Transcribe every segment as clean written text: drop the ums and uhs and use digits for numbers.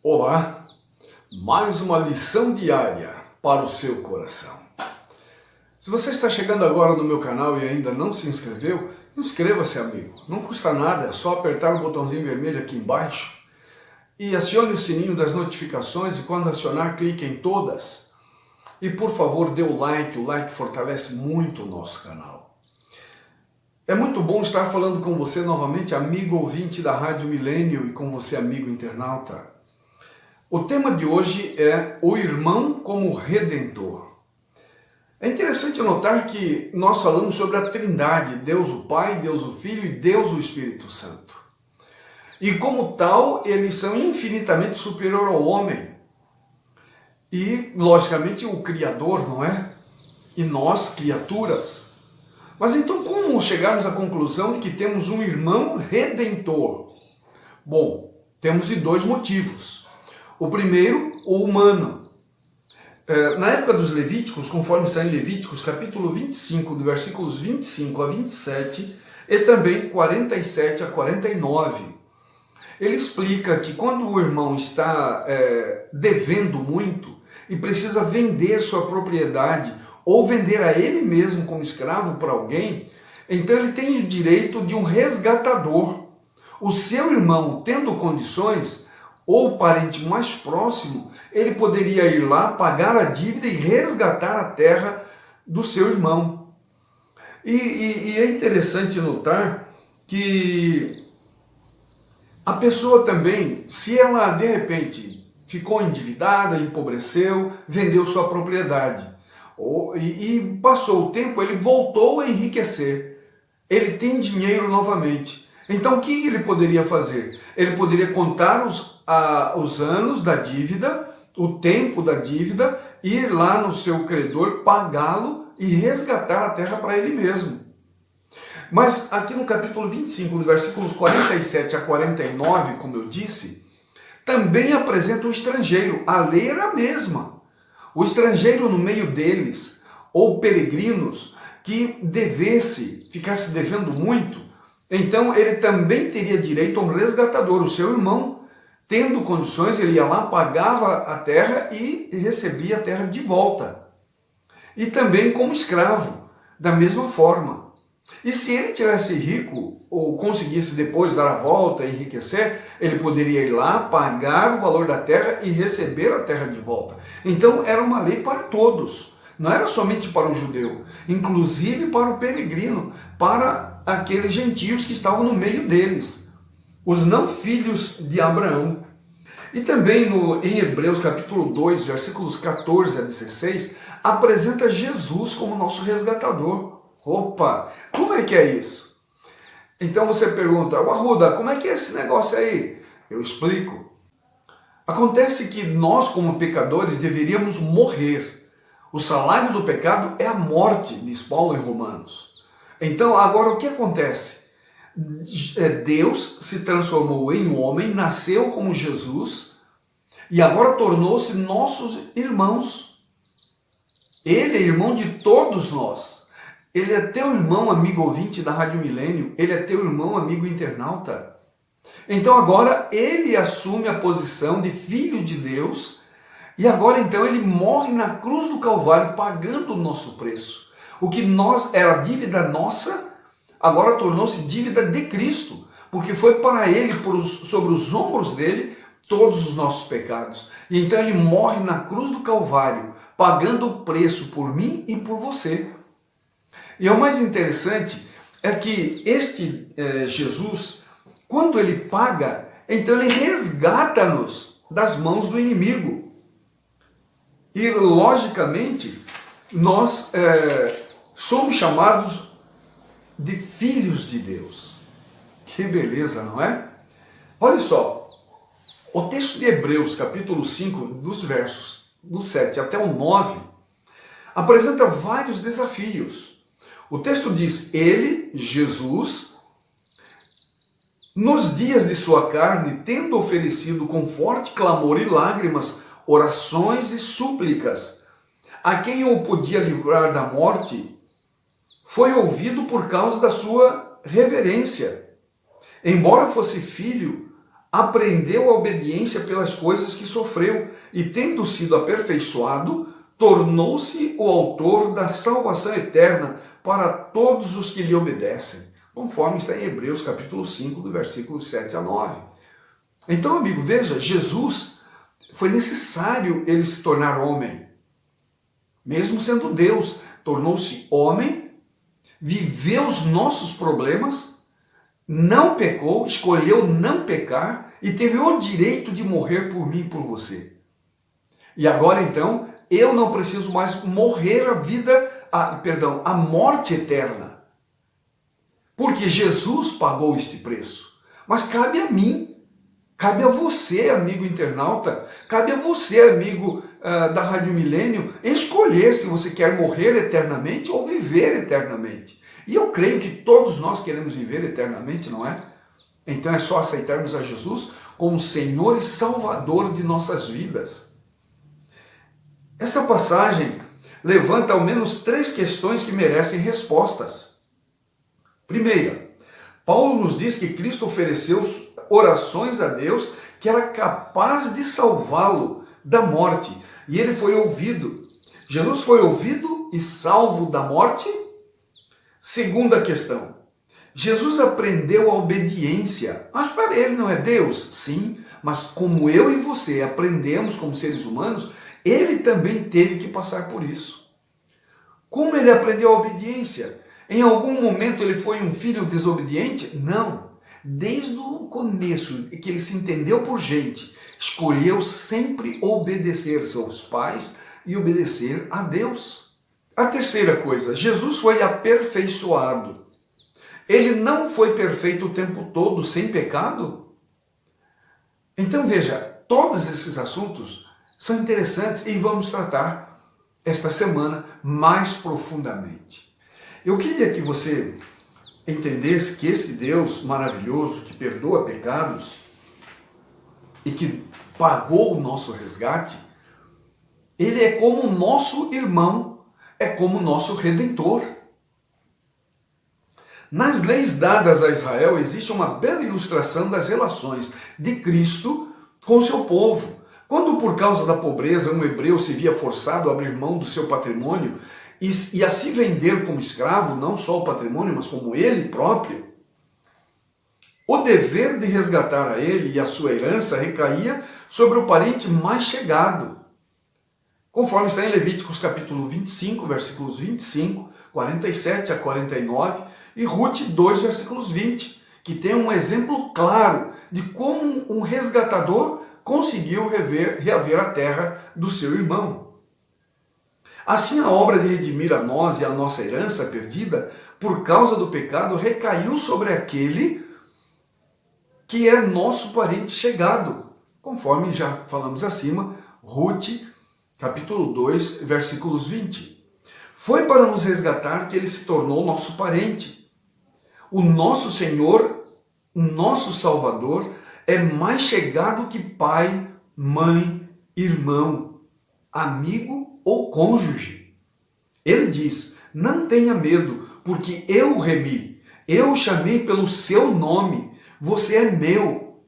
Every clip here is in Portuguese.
Olá, mais uma lição diária para o seu coração. Se você está chegando agora no meu canal e ainda não se inscreveu, inscreva-se, amigo. Não custa nada, é só apertar o botãozinho vermelho aqui embaixo e acione o sininho das notificações e quando acionar, clique em todas. E por favor, dê o like fortalece muito o nosso canal. É muito bom estar falando com você novamente, amigo ouvinte da Rádio Milênio e com você, amigo internauta. O tema de hoje é o irmão como redentor. É interessante notar que nós falamos sobre a Trindade, Deus o Pai, Deus o Filho e Deus o Espírito Santo. E como tal, eles são infinitamente superior ao homem. E, logicamente, o Criador, não é? E nós, criaturas. Mas então como chegarmos à conclusão de que temos um irmão redentor? Bom, temos de dois motivos. O primeiro, o humano. Na época dos Levíticos, conforme está em Levíticos, capítulo 25, de versículos 25 a 27, e também 47 a 49, ele explica que quando o irmão está devendo muito e precisa vender sua propriedade ou vender a ele mesmo como escravo para alguém, então ele tem o direito de um resgatador. O seu irmão, tendo condições, ou o parente mais próximo, ele poderia ir lá, pagar a dívida e resgatar a terra do seu irmão. E é interessante notar que a pessoa também, se ela de repente ficou endividada, empobreceu, vendeu sua propriedade, e passou o tempo, ele voltou a enriquecer, ele tem dinheiro novamente. Então o que ele poderia fazer? Ele poderia contar os anos da dívida, o tempo da dívida, ir lá no seu credor, pagá-lo e resgatar a terra para ele mesmo. Mas aqui no capítulo 25, no versículos 47 a 49, como eu disse, também apresenta o estrangeiro. A lei era a mesma. O estrangeiro no meio deles, ou peregrinos, que ficasse devendo muito, então ele também teria direito a um resgatador. O seu irmão, tendo condições, ele ia lá, pagava a terra e recebia a terra de volta. E também como escravo, da mesma forma. E se ele tivesse rico, ou conseguisse depois dar a volta e enriquecer, ele poderia ir lá, pagar o valor da terra e receber a terra de volta. Então era uma lei para todos, não era somente para o judeu, inclusive para o peregrino, para aqueles gentios que estavam no meio deles, os não filhos de Abraão. E também em Hebreus capítulo 2, versículos 14 a 16, apresenta Jesus como nosso resgatador. Opa, como é que é isso? Então você pergunta, Arruda, como é que é esse negócio aí? Eu explico. Acontece que nós, como pecadores, deveríamos morrer. O salário do pecado é a morte, diz Paulo em Romanos. Então, agora o que acontece? Deus se transformou em homem, nasceu como Jesus e agora tornou-se nossos irmãos. Ele é irmão de todos nós. Ele é teu irmão, amigo ouvinte da Rádio Milênio. Ele é teu irmão, amigo internauta. Então agora ele assume a posição de filho de Deus e agora então ele morre na cruz do Calvário pagando o nosso preço. O que era dívida nossa, agora tornou-se dívida de Cristo, porque foi para ele, sobre os ombros dele, todos os nossos pecados. E então ele morre na cruz do Calvário, pagando o preço por mim e por você. E o mais interessante é que este Jesus, quando ele paga, então ele resgata-nos das mãos do inimigo. E, logicamente, nós somos chamados de filhos de Deus. Que beleza, não é? Olha só, o texto de Hebreus, capítulo 5, dos versos do 7 até o 9, apresenta vários desafios. O texto diz, ele, Jesus, nos dias de sua carne, tendo oferecido com forte clamor e lágrimas, orações e súplicas, a quem o podia livrar da morte, foi ouvido por causa da sua reverência. Embora fosse filho, aprendeu a obediência pelas coisas que sofreu e, tendo sido aperfeiçoado, tornou-se o autor da salvação eterna para todos os que lhe obedecem, conforme está em Hebreus capítulo 5, do versículo 7 a 9. Então, amigo, veja, Jesus, foi necessário ele se tornar homem. Mesmo sendo Deus, tornou-se homem, viveu os nossos problemas, não pecou, escolheu não pecar e teve o direito de morrer por mim e por você. E agora então, eu não preciso mais morrer a morte eterna. Porque Jesus pagou este preço. Mas cabe a mim, cabe a você, amigo internauta, cabe a você, amigo da Rádio Milênio, escolher se você quer morrer eternamente ou viver eternamente. E eu creio que todos nós queremos viver eternamente, não é? Então é só aceitarmos a Jesus como Senhor e Salvador de nossas vidas. Essa passagem levanta ao menos 3 questões que merecem respostas. Primeira, Paulo nos diz que Cristo ofereceu orações a Deus que era capaz de salvá-lo da morte. E ele foi ouvido. Jesus foi ouvido e salvo da morte? Segunda questão, Jesus aprendeu a obediência. Mas para ele não é Deus? Sim, mas como eu e você aprendemos como seres humanos, ele também teve que passar por isso. Como ele aprendeu a obediência? Em algum momento ele foi um filho desobediente? Não. Desde o começo, que ele se entendeu por gente, escolheu sempre obedecer seus pais e obedecer a Deus. A terceira coisa, Jesus foi aperfeiçoado. Ele não foi perfeito o tempo todo, sem pecado? Então veja, todos esses assuntos são interessantes e vamos tratar esta semana mais profundamente. Eu queria que você entendesse que esse Deus maravilhoso, que perdoa pecados e que pagou o nosso resgate, ele é como o nosso irmão, é como o nosso redentor. Nas leis dadas a Israel existe uma bela ilustração das relações de Cristo com o seu povo. Quando por causa da pobreza um hebreu se via forçado a abrir mão do seu patrimônio e a se vender como escravo, não só o patrimônio, mas como ele próprio, o dever de resgatar a ele e a sua herança recaía sobre o parente mais chegado, conforme está em Levíticos capítulo 25, versículos 25, 47 a 49 e Ruth 2, versículos 20, que tem um exemplo claro de como um resgatador conseguiu reaver a terra do seu irmão. Assim, a obra de redimir a nós e a nossa herança perdida, por causa do pecado, recaiu sobre aquele que é nosso parente chegado, conforme já falamos acima, Ruth, capítulo 2, versículos 20. Foi para nos resgatar que ele se tornou nosso parente. O nosso Senhor, o nosso Salvador, é mais chegado que pai, mãe, irmão, amigo ou cônjuge. Ele diz, não tenha medo, porque eu o remi, eu o chamei pelo seu nome, você é meu.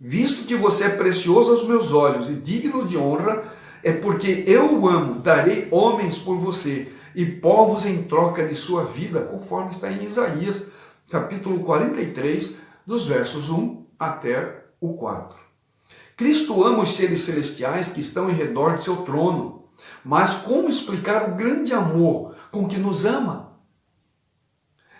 Visto que você é precioso aos meus olhos e digno de honra, é porque eu o amo, darei homens por você e povos em troca de sua vida, conforme está em Isaías, capítulo 43, dos versos 1 até o 4. Cristo ama os seres celestiais que estão em redor de seu trono, mas como explicar o grande amor com que nos ama?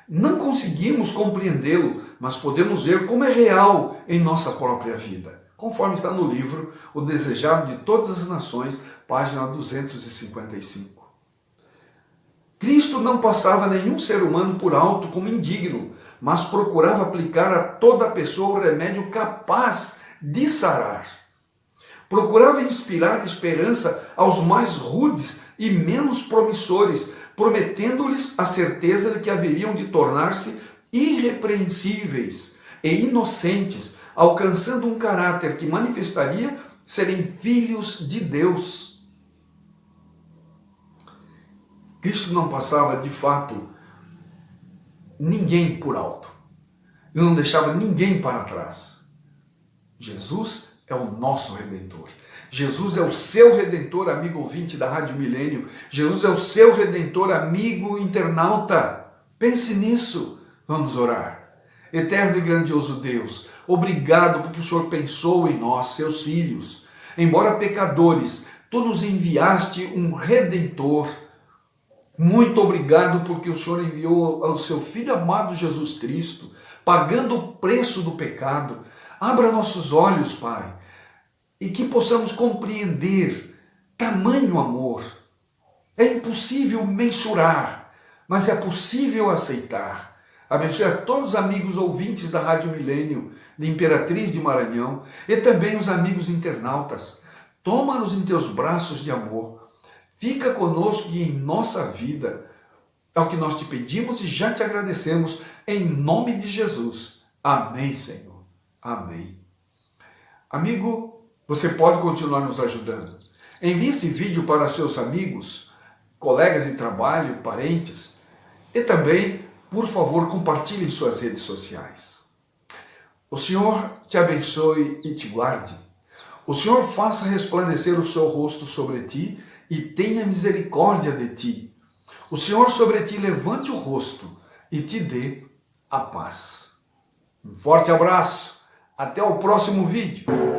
Não conseguimos compreendê-lo, mas podemos ver como é real em nossa própria vida, conforme está no livro O Desejado de Todas as Nações, página 255. Cristo não passava nenhum ser humano por alto como indigno, mas procurava aplicar a toda pessoa o remédio capaz de sarar. Procurava inspirar esperança aos mais rudes e menos promissores, prometendo-lhes a certeza de que haveriam de tornar-se irrepreensíveis e inocentes, alcançando um caráter que manifestaria serem filhos de Deus. Cristo não passava, de fato, ninguém por alto. Ele não deixava ninguém para trás. Jesus é o nosso Redentor. Jesus é o seu Redentor, amigo ouvinte da Rádio Milênio. Jesus é o seu Redentor, amigo internauta. Pense nisso. Vamos orar. Eterno e grandioso Deus, obrigado porque o Senhor pensou em nós, seus filhos. Embora pecadores, tu nos enviaste um Redentor. Muito obrigado porque o Senhor enviou ao seu Filho amado Jesus Cristo, pagando o preço do pecado. Abra nossos olhos, Pai, e que possamos compreender tamanho amor. É impossível mensurar, mas é possível aceitar. Abençoe a todos os amigos ouvintes da Rádio Milênio, de Imperatriz de Maranhão, e também os amigos internautas. Toma-nos em teus braços de amor. Fica conosco e em nossa vida. É o que nós te pedimos e já te agradecemos, em nome de Jesus. Amém, Senhor. Amém. Amigo, você pode continuar nos ajudando. Envie esse vídeo para seus amigos, colegas de trabalho, parentes, e também, por favor, compartilhe em suas redes sociais. O Senhor te abençoe e te guarde. O Senhor faça resplandecer o seu rosto sobre ti e tenha misericórdia de ti. O Senhor sobre ti levante o rosto e te dê a paz. Um forte abraço. Até o próximo vídeo.